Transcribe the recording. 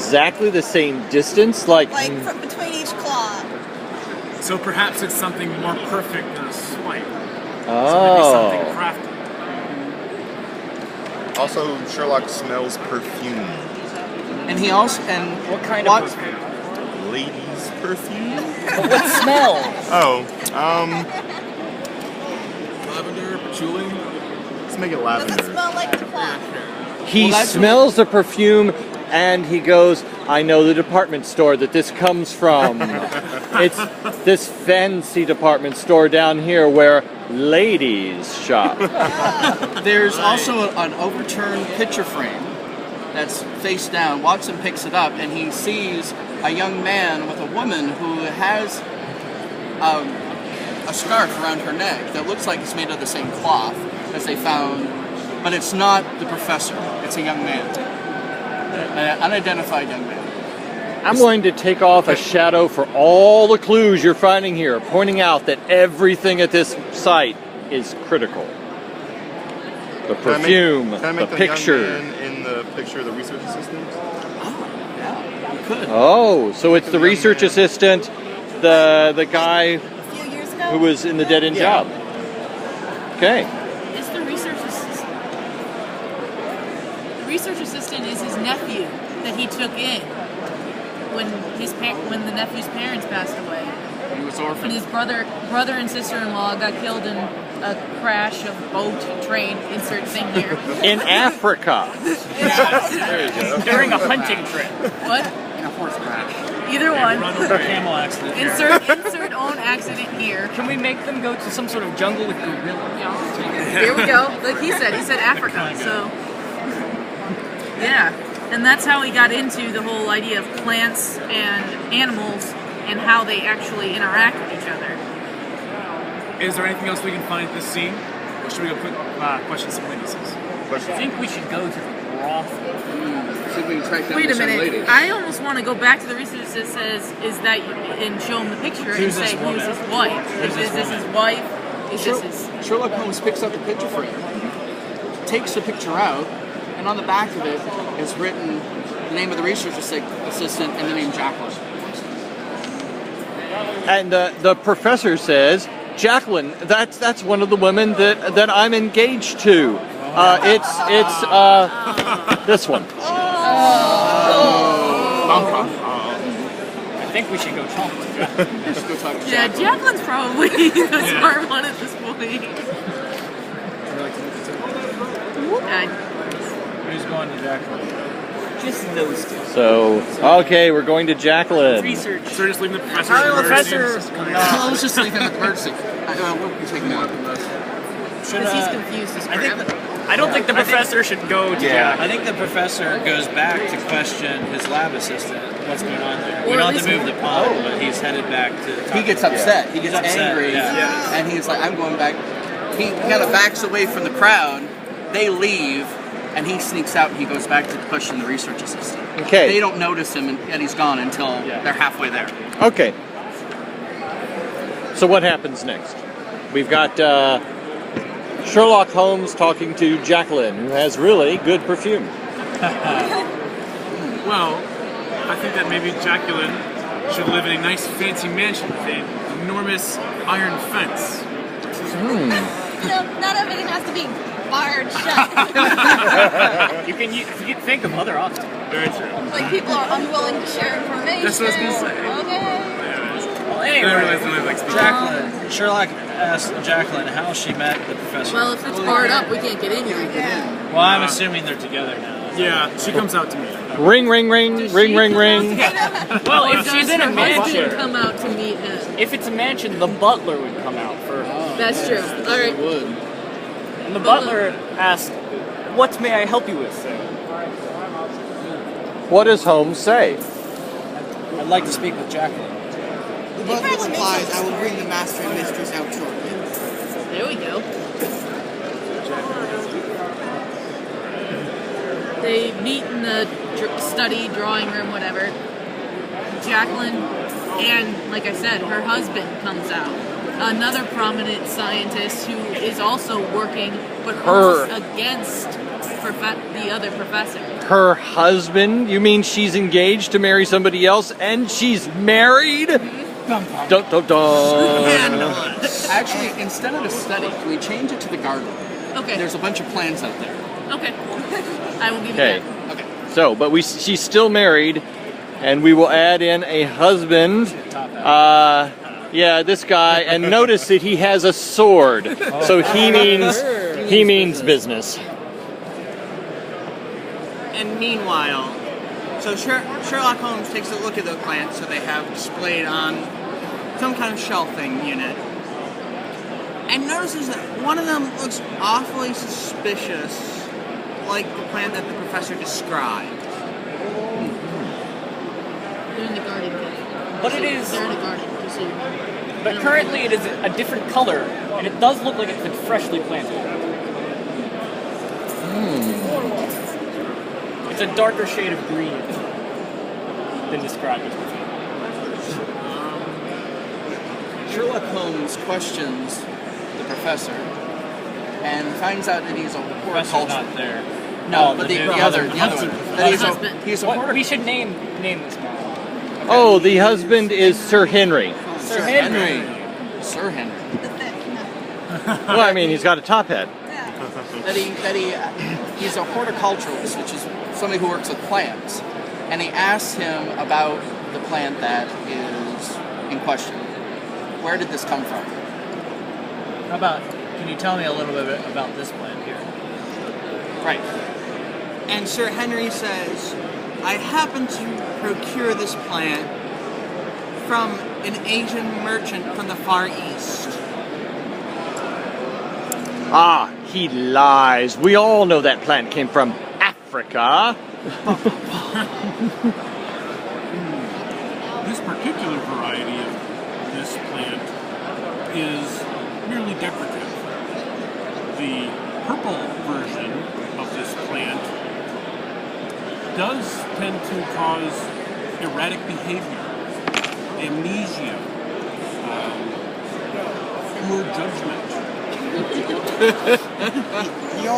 exactly the same distance? Like from between each claw. So perhaps it's something more perfect than a swipe. Oh. So maybe something crafted. Also, Sherlock smells perfume. And he also What kind of perfume? Ladies' perfume? But what smell? Oh, Lavender, patchouli. let's make it Does lavender. it smell like the cloth? He smells the perfume and he goes, I know the department store that this comes from. It's this fancy department store down here where ladies shop. There's also an overturned picture frame that's face down. Watson picks it up and he sees a young man with a woman who has a scarf around her neck that looks like it's made of the same cloth as they found, but it's not the professor. It's a young man, an unidentified young man. I'm going to take off a shadow for all the clues you're finding here, pointing out that everything at this site is critical. The perfume, Can I make the the picture. young man in the picture the research assistant? Yeah, you could. Oh, so it's the research assistant, the guy A few years ago? who was in the dead-end job. Okay. It's the research assistant. The research assistant is his nephew that he took in when the nephew's parents passed away. He was When orphaned. his brother and sister-in-law got killed in a crash of boat, train, insert thing here. In Africa. There you go. During a hunting trip. What? In a horse crash. Either one. Run over a camel accident. Insert own accident here. Can we make them go to some sort of jungle with gorillas? Here we go. Like he said Africa. So, yeah. And that's how he got into the whole idea of plants and animals and how they actually interact with each other. Is there anything else we can find at this scene? Or should we go question some witnesses? I think we should go to the brothel. See if we can track down Wait a this young minute. lady. I almost want to go back to the research that says, is that, and show him the picture Who's and this say, woman? who's his wife? Who's this Is this woman? his wife? Is this his... Sherlock Holmes picks up the picture frame, takes the picture out, and on the back of it is written the name of the research assistant and the name Jacqueline. And the professor says, Jacqueline, that's one of the women that I'm engaged to. It's this one. I think we should go talk to them. Let's go talk to Yeah, Jacqueline. Jacqueline's probably the smart one at this point. Who's going to Jacqueline? Just those two. So, okay, we're going to Jacqueline. Research. So we're just leaving the professor. Hi, in emergency. Professor. Let's just leave him at the emergency. We'll be taking out. Because he's confused as crap. I don't think the professor should go to I think the professor goes back to question his lab assistant. What's going on there? We Or don't at have to least- move the pod, but he's headed back to. He gets upset. He gets He's upset, angry, yeah. and he's like, "I'm going back." He kind of backs away from the crowd. They leave, and he sneaks out. And he goes back to question the research assistant. Okay. They don't notice him, and he's gone until they're halfway there. Okay. So what happens next? We've got Sherlock Holmes talking to Jacqueline, who has really good perfume. Well, I think that maybe Jacqueline should live in a nice fancy mansion with an enormous iron fence. Not everything has to be barred shut. You can think of other options. Very true. Like people are unwilling to share information. That's what I was gonna say. Okay. Well, I didn't realize it was like Jacqueline. Sherlock asked Jacqueline how she met the professor. Well, if it's barred up, we can't get in here. Well, I'm assuming they're together now. Yeah, she comes out to me. Ring, ring, ring, ring, ring, ring. Well, Or if she's does in a her husband mansion, come out to meet him? if it's a mansion, the butler would come out first. That's true. All right. Would. And the butler asks, "What may I help you with, sir?" What does Holmes say? I'd like to speak with Jacqueline. The butler replies, I will bring the master and mistress out shortly. There we go. They meet in the study, drawing room, whatever. Jacqueline and, like I said, her husband comes out. Another prominent scientist who is also working, but almost against the other professor. her husband? You mean she's engaged to marry somebody else and she's married? Dun, dun, dun. Actually, instead of the study, can we change it to the garden? Okay. There's a bunch of plants out there. Okay. I will give you Okay. that. Okay. So, but she's still married, and we will add in a husband. Yeah, this guy, and notice that he has a sword. So he means business. And meanwhile, so Sherlock Holmes takes a look at the plants that they have displayed on some kind of shelving unit, and notices that one of them looks awfully suspicious, like the plant that the professor described. They're in the garden. But it is. They're in the garden. Just so you know. But currently it is a different color, and it does look like it's been freshly planted. It's a darker shade of green than described as before. Sherlock Holmes questions the professor and finds out that he's a Professor's horticulturist. not there. No, Oh, but the the new other husband. one. That he's Husband. he's a What, we should name this man. Oh, the husband is Sir Henry. Sir Henry. Sir Henry. The thick, no. Well, I mean, he's got a top hat. He's a horticulturalist, which is somebody who works with plants, and he asks him about the plant that is in question. Where did this come from? How about, can you tell me a little bit about this plant here? Right. And Sir Henry says, I happen to procure this plant from an Asian merchant from the Far East. Ah, he lies. We all know that plant came from Africa. This particular variety of this plant is merely decorative. The purple version of this plant does tend to cause erratic behavior, amnesia, poor judgment.